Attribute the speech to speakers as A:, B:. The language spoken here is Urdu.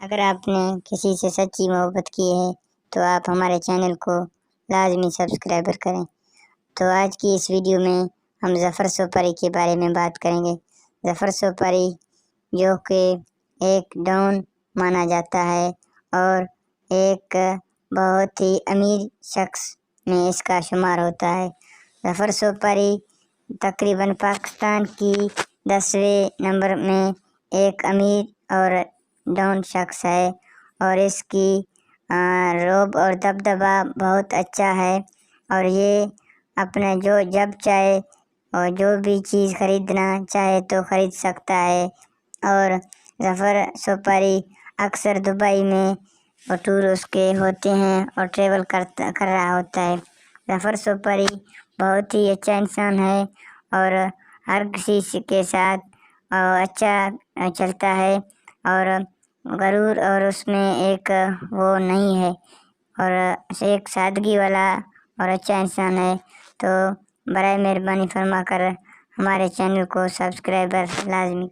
A: اگر آپ نے کسی سے سچی محبت کی ہے تو آپ ہمارے چینل کو لازمی سبسکرائبر کریں۔ تو آج کی اس ویڈیو میں ہم ظفر سوپری کے بارے میں بات کریں گے۔ ظفر سوپری جو کہ ایک ڈان مانا جاتا ہے اور ایک بہت ہی امیر شخص میں اس کا شمار ہوتا ہے۔ ظفر سوپری تقریباً پاکستان کی 10ویں نمبر میں ایک امیر اور ڈان شخص ہے اور اس کی رعب اور دبدبہ بہت اچھا ہے اور یہ اپنا جب چاہے اور جو بھی چیز خریدنا چاہے تو خرید سکتا ہے۔ اور ظفر سوپری اکثر دبئی میں ٹور اس کے ہوتے ہیں اور ٹریول کر رہا ہوتا ہے۔ ظفر سوپری بہت ہی اچھا انسان ہے اور ہر کسی کے ساتھ اچھا چلتا ہے اور غرور اور اس میں ایک وہ نہیں ہے اور ایک سادگی والا اور اچھا انسان ہے۔ تو برائے مہربانی فرما کر ہمارے چینل کو سبسکرائبر لازمی